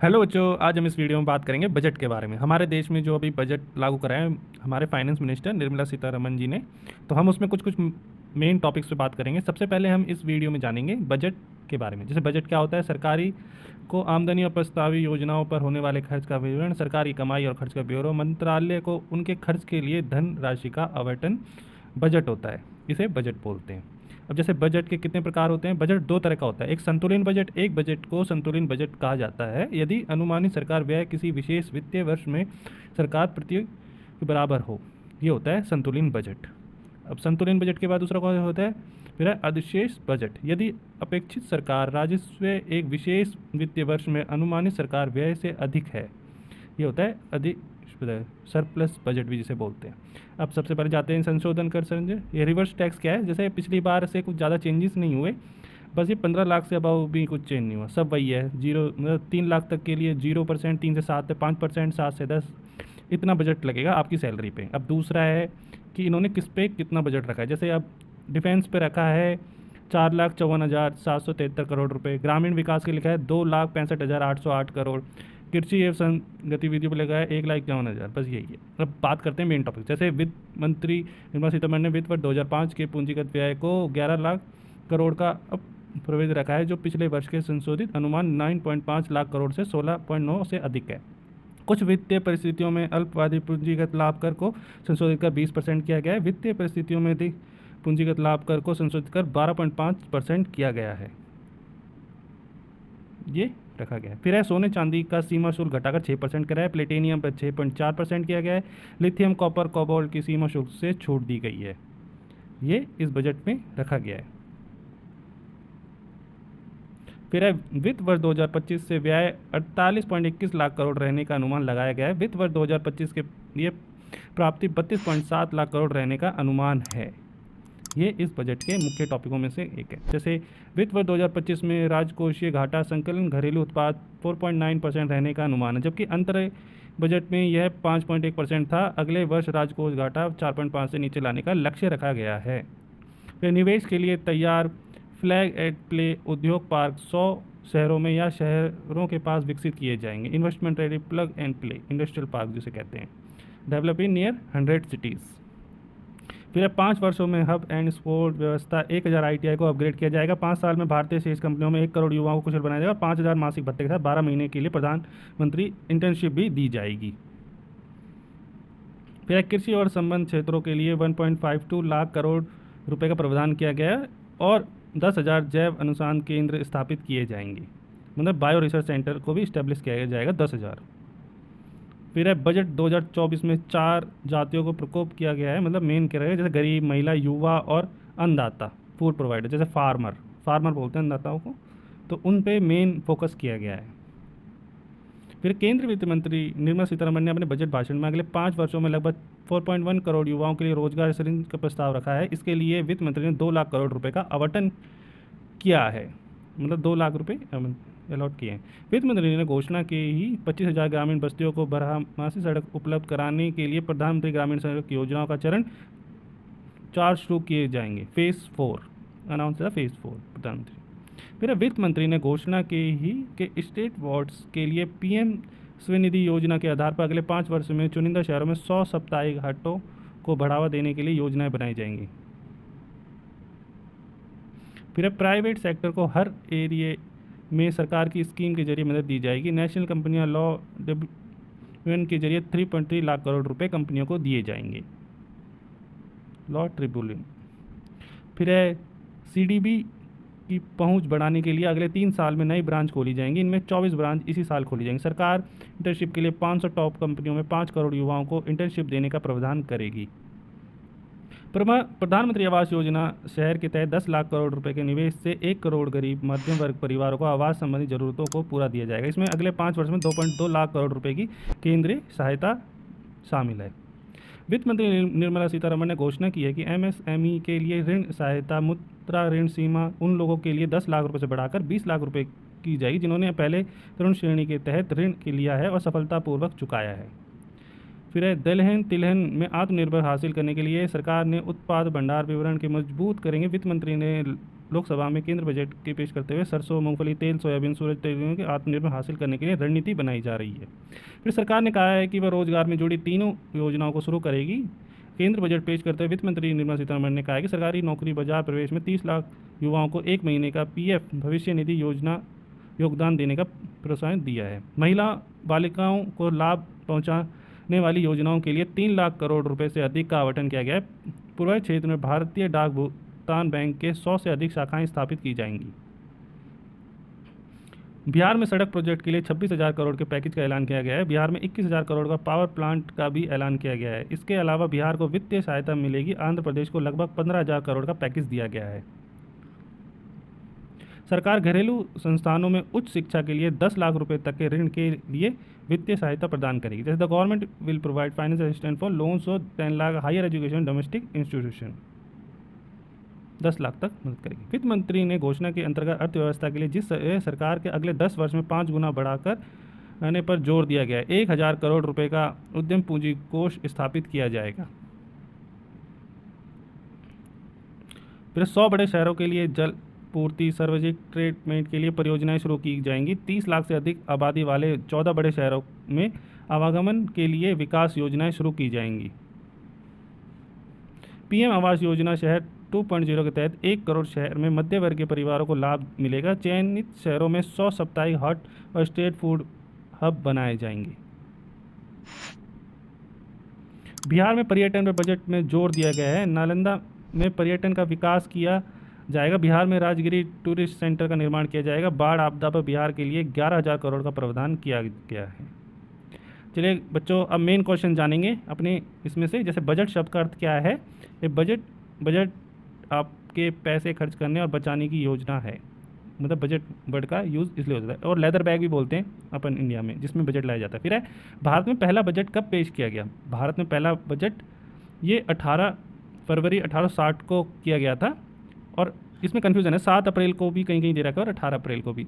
Hello बच्चों, आज हम इस वीडियो में बात करेंगे बजट के बारे में। हमारे देश में जो अभी बजट लागू करा है हमारे फाइनेंस मिनिस्टर निर्मला सीतारमण जी ने, तो हम उसमें कुछ कुछ मेन टॉपिक्स पे बात करेंगे। सबसे पहले हम इस वीडियो में जानेंगे बजट के बारे में। जैसे बजट क्या होता है? सरकारी को आमदनी और प्रस्तावित योजनाओं पर होने वाले खर्च का विवरण, सरकारी कमाई और खर्च का ब्यौरा, मंत्रालय को उनके खर्च के लिए धन राशि का आवंटन बजट होता है। इसे बजट बोलते हैं। अब जैसे बजट के कितने प्रकार होते हैं? बजट दो तरह का होता है, एक संतुलित बजट। एक बजट को संतुलित बजट कहा जाता है यदि अनुमानित सरकार व्यय किसी विशेष वित्तीय वर्ष में सरकार प्रति के बराबर हो। ये होता है संतुलित बजट। अब संतुलित बजट के बाद दूसरा कौन होता है? फिर है अधिशेष बजट। यदि अपेक्षित सरकार राजस्व एक विशेष वित्तीय वर्ष में अनुमानित सरकार व्यय से अधिक है, ये होता है अधिक सरप्लस बजट भी जिसे बोलते हैं। अब सबसे पहले जाते हैं संशोधन कर संजय। ये रिवर्स टैक्स क्या है? जैसे पिछली बार से कुछ ज़्यादा चेंजेस नहीं हुए, बस ये 15 लाख से अबाव भी कुछ चेंज नहीं हुआ, सब वही है। जीरो मतलब 3 लाख तक के लिए 0%, 3 से 7 है 5%, 7 से 10, इतना बजट लगेगा आपकी सैलरी पे। अब दूसरा है कि इन्होंने किस पे कितना बजट रखा है। जैसे अब डिफेंस पे रखा है 4,54,773 करोड़ रुपए, ग्रामीण विकास के लिखा है 2,65,808 करोड़, कृषि एवं गतिविधियों पर लगा है 1,51,000। बस यही है। अब बात करते हैं मेन टॉपिक। जैसे वित्त मंत्री निर्मला सीतारमण ने वित्त वर्ष 2005 के पूंजीगत व्यय को 11 लाख करोड़ का अब प्रविध रखा है, जो पिछले वर्ष के संशोधित अनुमान 9.5 लाख करोड़ से 16.9 से अधिक है। कुछ वित्तीय परिस्थितियों में अल्पवादी पूंजीगत लाभ कर को संशोधित कर 20% किया गया है। वित्तीय परिस्थितियों में अधिक पूंजीगत लाभ कर को संशोधित कर 12.5% किया गया है। ये रखा गया है। फिर है सोने चांदी का सीमा शुल्क घटाकर 6% करा है। प्लेटिनियम पर 6.4% किया गया है। लिथियम कॉपर कोबाल्ट की सीमा शुल्क से छूट दी गई है। ये इस बजट में रखा गया है। फिर है वित्त वर्ष 2025 से व्यय 48.21 लाख करोड़ रहने का अनुमान लगाया गया है। वित्त वर्ष 2025 के लिए प्राप्ति 32.7 लाख करोड़ रहने का अनुमान है। ये इस बजट के मुख्य टॉपिकों में से एक है। जैसे वित्त वर्ष 2025 में राजकोषीय घाटा संकलन घरेलू उत्पाद 4.9% रहने का अनुमान है, जबकि अंतर बजट में यह 5.1% था। अगले वर्ष राजकोष घाटा 4.5 से नीचे लाने का लक्ष्य रखा गया है। फिर निवेश के लिए तैयार फ्लैग एट प्ले उद्योग पार्क 100 शहरों में या शहरों के पास विकसित किए जाएंगे। Investment ready plug and play industrial park जिसे कहते हैं, डेवलप इन नियर 100 सिटीज़। फिर 5 वर्षों में हब एंड स्पोर्ट व्यवस्था 1,000 ITI को अपग्रेड किया जाएगा। 5 साल में भारतीय शेष कंपनियों में 1 करोड़ युवाओं को कुशल बनाया जाएगा। 5,000 मासिक भत्ते के साथ 12 महीने के लिए प्रधानमंत्री इंटर्नशिप भी दी जाएगी। फिर कृषि और संबंध क्षेत्रों के लिए 1.52 लाख करोड़ रुपए का प्रावधान किया गया है और 10,000 जैव अनुसंधान केंद्र स्थापित किए जाएंगे। मतलब बायो रिसर्च सेंटर को भी इस्टेब्लिश किया जाएगा 10,000। फिर है बजट 2024 में 4 जातियों को प्रकोप किया गया है, मतलब मेन क्या रहेगा, जैसे गरीब, महिला, युवा और अन्नदाता, फूड प्रोवाइडर। जैसे फार्मर बोलते हैं अन्नदाताओं को, तो उन पे मेन फोकस किया गया है। फिर केंद्रीय वित्त मंत्री निर्मला सीतारमण ने अपने बजट भाषण में अगले 5 वर्षों में लगभग 4.1 करोड़ युवाओं के लिए रोजगार सृजन का प्रस्ताव रखा है। इसके लिए वित्त मंत्री ने 2 लाख करोड़ रुपए का आवंटन किया है, मतलब 2 लाख रुपए अलॉट किए हैं। वित्त मंत्री ने घोषणा की ही 25,000 ग्रामीण बस्तियों को बारहमासी सड़क उपलब्ध कराने के लिए प्रधानमंत्री ग्रामीण सड़क योजनाओं का चरण 4 शुरू किए जाएंगे। फेज़ 4 अनाउंस है, फेज़ 4 प्रधानमंत्री। फिर वित्त मंत्री ने घोषणा की ही कि स्टेट वार्ड्स के लिए PM स्वनिधि योजना के आधार पर अगले 5 वर्ष में चुनिंदा शहरों में 100 साप्ताहिक हाटों को बढ़ावा देने के लिए योजनाएं बनाई जाएंगी। फिर प्राइवेट सेक्टर को हर एरिया में सरकार की स्कीम के जरिए मदद दी जाएगी। नेशनल कंपनियां लॉ ट्रिब्यूनल के जरिए 3.3 लाख करोड़ रुपए कंपनियों को दिए जाएंगे, लॉ ट्रिब्यूनल। फिर है CDB की पहुंच बढ़ाने के लिए अगले 3 साल में नई ब्रांच खोली जाएंगी। इनमें 24 ब्रांच इसी साल खोली जाएंगी। सरकार इंटर्नशिप के लिए 500 टॉप कंपनियों में 5 करोड़ युवाओं को इंटर्नशिप देने का प्रावधान करेगी। प्रधानमंत्री आवास योजना शहर के तहत 10 लाख करोड़ रुपए के निवेश से 1 करोड़ गरीब मध्यम वर्ग परिवारों को आवास संबंधी जरूरतों को पूरा दिया जाएगा। इसमें अगले 5 वर्ष में 2.2 लाख करोड़ रुपए की केंद्रीय सहायता शामिल है। वित्त मंत्री निर्मला सीतारमण ने घोषणा की है कि MSME के लिए ऋण सहायता मुद्रा ऋण सीमा उन लोगों के लिए 10 लाख रुपए से बढ़ाकर 20 लाख रुपए की जाएगी जिन्होंने पहले ऋण श्रेणी के तहत ऋण के लिया है और सफलतापूर्वक चुकाया है। फिर है दलहन तिलहन में आत्मनिर्भर हासिल करने के लिए सरकार ने उत्पाद भंडार विवरण के मजबूत करेंगे। वित्त मंत्री ने लोकसभा में केंद्र बजट के पेश करते हुए सरसों, मूंगफली तेल, सोयाबीन, सूरज तेलों के आत्मनिर्भर हासिल करने के लिए रणनीति बनाई जा रही है। फिर सरकार ने कहा है कि वह रोजगार में जुड़ी तीनों योजनाओं को शुरू करेगी। केंद्र बजट पेश करते हुए वित्त मंत्री निर्मला सीतारमण ने कहा है कि सरकारी नौकरी बाजार प्रवेश में 30 लाख युवाओं को 1 महीने का पीएफ भविष्य निधि योजना योगदान देने का प्रोत्साहन दिया है। महिला बालिकाओं को लाभ पहुंचाने वाली योजनाओं के लिए 3 लाख करोड़ रुपए से अधिक का आवंटन किया गया है। पूर्वोत्तर क्षेत्र में भारतीय डाक भुगतान बैंक के 100 से अधिक शाखाएं स्थापित की जाएंगी। बिहार में सड़क प्रोजेक्ट के लिए 26,000 करोड़ के पैकेज का ऐलान किया गया है। बिहार में 21,000 करोड़ का पावर प्लांट का भी ऐलान किया गया है। इसके अलावा बिहार को वित्तीय सहायता मिलेगी। आंध्र प्रदेश को लगभग 15,000 करोड़ का पैकेज दिया गया है। सरकार घरेलू संस्थानों में उच्च शिक्षा के लिए 10 लाख रुपए तक के ऋण के लिए वित्तीय सहायता प्रदान करेगी। जैसे the government will provide financial assistance for loans of 10 lakh higher education domestic institution, 10 lakh तक मदद करेगी। वित्त मंत्री ने घोषणा के अंतर्गत अर्थव्यवस्था के लिए जिस सरकार के अगले 10 वर्ष में 5 गुना बढ़ाकर रहने पर जोर दिया गया है। 1,000 करोड़ रुपए का उद्यम पूंजी कोष स्थापित किया जाएगा। फिर 100 बड़े शहरों के लिए जल पूर्ति सार्वजनिक ट्रीटमेंट के लिए परियोजनाएं शुरू की जाएंगी। 30 लाख से अधिक आबादी वाले 14 बड़े शहरों में आवागमन के लिए विकास योजनाएं शुरू की जाएंगी। पीएम आवास योजना शहर 2.0 के तहत 1 करोड़ शहर में मध्य वर्गीय परिवारों को लाभ मिलेगा। चयनित शहरों में 100 साप्ताहिक हॉट और स्ट्रीट फूड हब बनाए जाएंगे। बिहार में पर्यटन पर बजट में जोर दिया गया है। नालंदा में पर्यटन का विकास किया जाएगा। बिहार में राजगिरी टूरिस्ट सेंटर का निर्माण किया जाएगा। बाढ़ आपदा पर बिहार के लिए 11,000 करोड़ का प्रावधान किया गया है। चलिए बच्चों, अब मेन क्वेश्चन जानेंगे अपने इसमें से। जैसे बजट शब्द का अर्थ क्या है? ये बजट आपके पैसे खर्च करने और बचाने की योजना है। मतलब बजट वर्ड का यूज़ इसलिए होता है। और लेदर बैग भी बोलते हैं अपन इंडिया में, जिसमें बजट लाया जाता है। फिर है भारत में पहला बजट कब पेश किया गया? भारत में पहला बजट ये 18 फरवरी 1860 को किया गया था। और इसमें कन्फ्यूज़न है, 7 अप्रैल को भी कहीं कहीं दे रखा है और 18 अप्रैल को भी,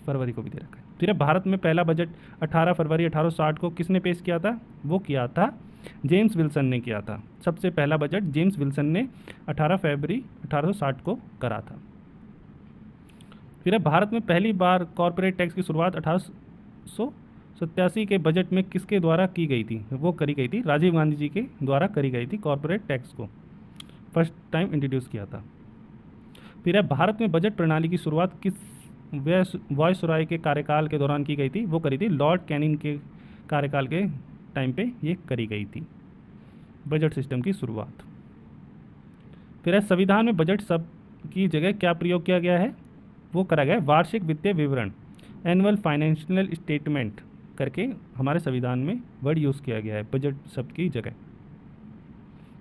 फरवरी को भी दे रखा है। फिर भारत में पहला बजट 18 फरवरी 1860 को किसने पेश किया था? वो किया था जेम्स विल्सन ने किया था। सबसे पहला बजट जेम्स विल्सन ने 18 फरवरी 1860 को करा था। फिर भारत में पहली बार कॉरपोरेट टैक्स की शुरुआत 1887 के बजट में किसके द्वारा की गई थी? वो करी गई थी राजीव गांधी जी के द्वारा करी गई थी। कॉरपोरेट टैक्स को फर्स्ट टाइम इंट्रोड्यूस किया था। फिर भारत में बजट प्रणाली की शुरुआत किस वायसराय के कार्यकाल के दौरान की गई थी? वो करी थी लॉर्ड कैनिंग के कार्यकाल के टाइम पे ये करी गई थी बजट सिस्टम की शुरुआत। फिर संविधान में बजट शब्द की जगह क्या प्रयोग किया गया है? वो करा गया है वार्षिक वित्तीय विवरण, एनुअल फाइनेंशियल स्टेटमेंट करके हमारे संविधान में वर्ड यूज़ किया गया है बजट शब्द की जगह।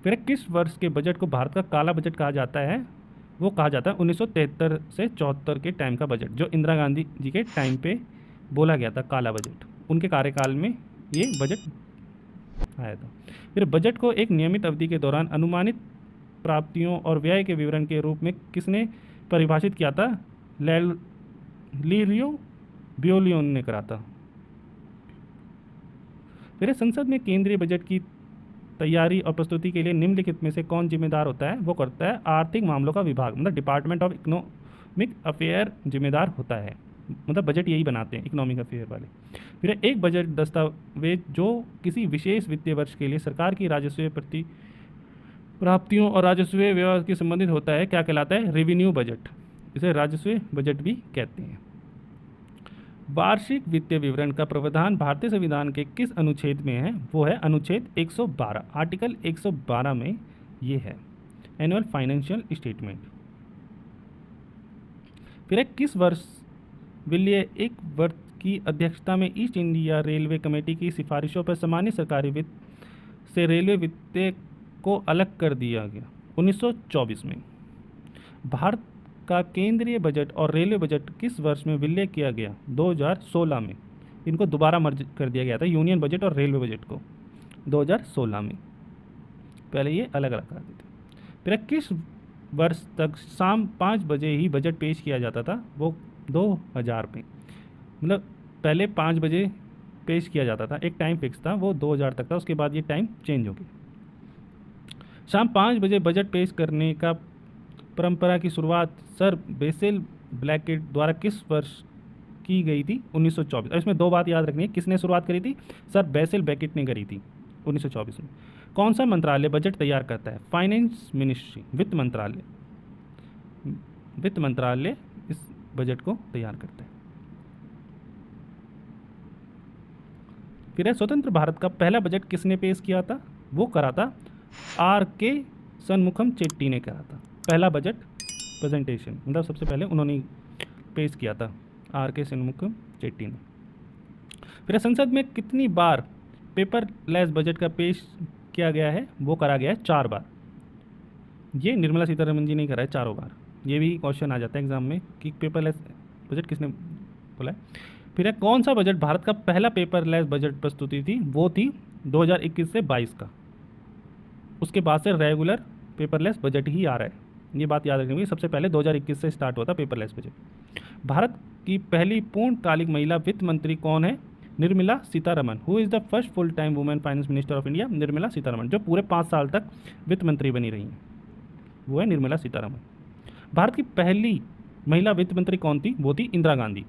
फिर किस वर्ष के बजट को भारत का काला बजट कहा जाता है? वो कहा जाता है 1973 से 74 के टाइम का बजट, जो इंदिरा गांधी जी के टाइम पे बोला गया था काला बजट। उनके कार्यकाल में ये बजट आया था। फिर बजट को एक नियमित अवधि के दौरान अनुमानित प्राप्तियों और व्यय के विवरण के रूप में किसने परिभाषित किया था? लीरियो ब्यूलियन ने करा था। फिर संसद में केंद्रीय बजट की तैयारी और प्रस्तुति के लिए निम्नलिखित में से कौन जिम्मेदार होता है? वो करता है आर्थिक मामलों का विभाग, मतलब डिपार्टमेंट ऑफ इकोनॉमिक अफेयर जिम्मेदार होता है। मतलब बजट यही बनाते हैं इकोनॉमिक अफेयर वाले। फिर एक बजट दस्तावेज जो किसी विशेष वित्तीय वर्ष के लिए सरकार की राजस्व प्राप्तियों और राजस्व व्यवहार के संबंधित होता है, क्या कहलाता है? Revenue budget. इसे राजस्व बजट भी कहते हैं। वार्षिक वित्तीय विवरण का प्रावधान भारतीय संविधान के किस अनुच्छेद में है? वो है अनुच्छेद 112, आर्टिकल 112 में ये है एनुअल फाइनेंशियल स्टेटमेंट। फिर किस वर्ष विलय एक वर्ष की अध्यक्षता में ईस्ट इंडिया रेलवे कमेटी की सिफारिशों पर सामान्य सरकारी वित्त से रेलवे वित्त को अलग कर दिया गया? 1924 में। भारत का केंद्रीय बजट और रेलवे बजट किस वर्ष में विलय किया गया? 2016 में। इनको दोबारा मर्ज कर दिया गया था, यूनियन बजट और रेलवे बजट को 2016 में। पहले ये अलग अलग कर देते। फिर किस वर्ष तक शाम 5 बजे ही बजट पेश किया जाता था? वो 2000 में। मतलब पहले 5 बजे पेश किया जाता था, एक टाइम फिक्स था, वो 2000 तक था। उसके बाद ये टाइम चेंज हो गया। शाम 5 बजे बजट पेश करने का परंपरा की शुरुआत सर बेसिल ब्लैकेट द्वारा किस वर्ष की गई थी? 1924। और इसमें दो बात याद रखनी है, किसने शुरुआत करी थी? सर बेसिल ब्लैकेट ने करी थी 1924 में। कौन सा मंत्रालय बजट तैयार करता है? फाइनेंस मिनिस्ट्री, वित्त मंत्रालय। वित्त मंत्रालय इस बजट को तैयार करता है। फिर है, स्वतंत्र भारत का पहला बजट किसने पेश किया था? वो करा था R.K. शनमुखम चेट्टी ने करा था। पहला बजट प्रेजेंटेशन मतलब सबसे पहले उन्होंने पेश किया था, R.K. शनमुखम चेट्टी ने। फिर संसद में कितनी बार पेपरलेस बजट का पेश किया गया है? वो करा गया है 4 बार। ये निर्मला सीतारमण जी ने करा है 4 बार। ये भी क्वेश्चन आ जाता है एग्जाम में कि पेपरलेस बजट किसने बोला है। फिर है, कौन सा बजट भारत का पहला पेपरलेस बजट प्रस्तुति थी? वो थी 2021 से 22 का। उसके बाद से रेगुलर पेपरलेस बजट ही आ रहा है। ये बात याद रखनी होगी, सबसे पहले 2021 से स्टार्ट होता पेपरलेस बजट। भारत की पहली पूर्णकालिक महिला वित्त मंत्री कौन है? Nirmala Sitharaman. Who is the first full time women finance minister of India? Nirmala Sitharaman, जो पूरे 5 साल तक वित्त मंत्री बनी रही हैं, वो है निर्मला सीतारमण। भारत की पहली महिला वित्त मंत्री कौन थी? वो थी इंदिरा गांधी।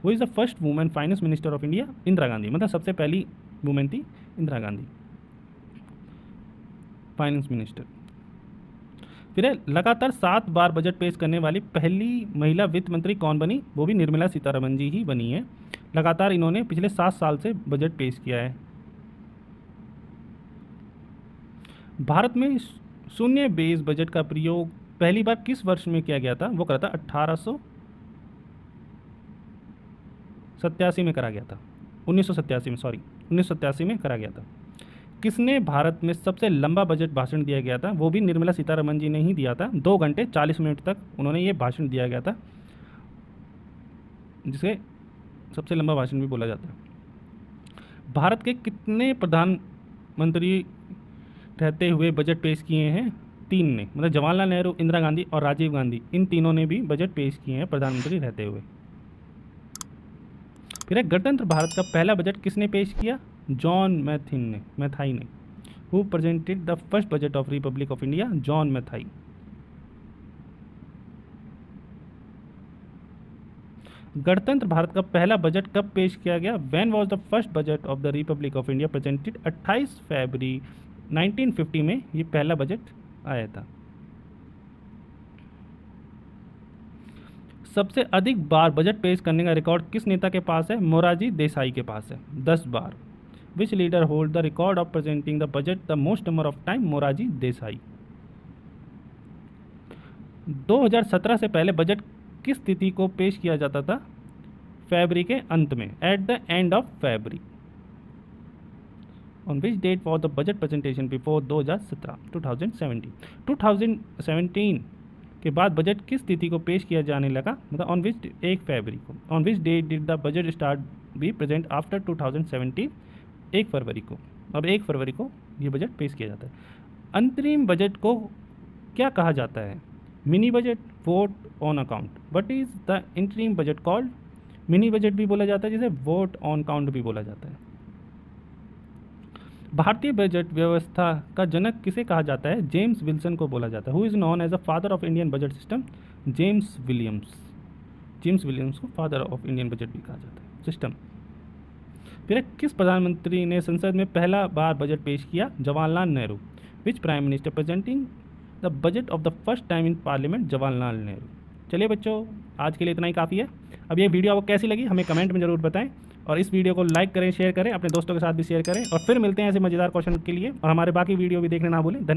वो is the first women finance minister of India? Indira Gandhi, मतलब सबसे पहली वुमेन थी इंदिरा गांधी फाइनेंस मिनिस्टर। फिर है, लगातार 7 बार बजट पेश करने वाली पहली महिला वित्त मंत्री कौन बनी? वो भी निर्मला सीतारमण जी ही बनी है। लगातार इन्होंने पिछले 7 साल से बजट पेश किया है। भारत में शून्य बेस बजट का प्रयोग पहली बार किस वर्ष में किया गया था? वो करा था 1887 में करा गया था। 1987 में, सॉरी 1987 में करा गया था। किसने भारत में सबसे लंबा बजट भाषण दिया गया था? वो भी निर्मला सीतारमण जी ने ही दिया था। 2 घंटे 40 मिनट तक उन्होंने ये भाषण दिया गया था, जिसे सबसे लंबा भाषण भी बोला जाता है। भारत के कितने प्रधानमंत्री रहते हुए बजट पेश किए हैं? 3 ने, मतलब जवाहरलाल नेहरू, इंदिरा गांधी और राजीव गांधी, इन तीनों ने भी बजट पेश किए हैं प्रधानमंत्री रहते हुए। फिर गणतंत्र भारत का पहला बजट किसने पेश किया? जॉन मैथाई ने। Who presented the first budget of republic of India? John Mathai. गणतंत्र भारत का पहला बजट कब पेश किया गया? When was the first budget of the republic of India presented? 28 फरवरी 1950 में ये पहला बजट आया था। सबसे अधिक बार बजट पेश करने का रिकॉर्ड किस नेता के पास है? मोरारजी देसाई के पास है, 10 बार। Which leader hold the record of presenting the budget the most number of time? Morarji Desai. 2017 से पहले बजट किस तिथि को पेश किया जाता था? फरवरी के अंत में, at the end of February. On which date for the budget presentation before 2017 के बाद बजट किस तिथि को पेश किया जाने लगा? मतलब ऑन विच 1 फरवरी को। On which date did the budget start be present after 2017? 1 फरवरी को। अब 1 फरवरी को ये बजट पेश किया जाता है। अंतरिम बजट को क्या कहा जाता है? Mini budget, vote on account. What is the interim budget called? Mini budget भी बोला जाता है, जिसे वोट ऑन अकाउंट भी बोला जाता है। भारतीय बजट व्यवस्था का जनक किसे कहा जाता है? जेम्स विल्सन को बोला जाता है। Who is known as a father of Indian budget system? James Williams को फादर ऑफ इंडियन बजट भी कहा जाता है सिस्टम। फिर किस प्रधानमंत्री ने संसद में पहला बार बजट पेश किया? Jawaharlal Nehru. Which prime minister presenting the budget of the first time in parliament? Jawaharlal Nehru. चलिए बच्चों, आज के लिए इतना ही काफ़ी है। अब ये वीडियो आपको कैसी लगी हमें कमेंट में ज़रूर बताएं, और इस वीडियो को लाइक करें, शेयर करें, अपने दोस्तों के साथ भी शेयर करें। और फिर मिलते हैं ऐसे मज़ेदार क्वेश्चन के लिए, और हमारे बाकी वीडियो भी देखना ना भूलें।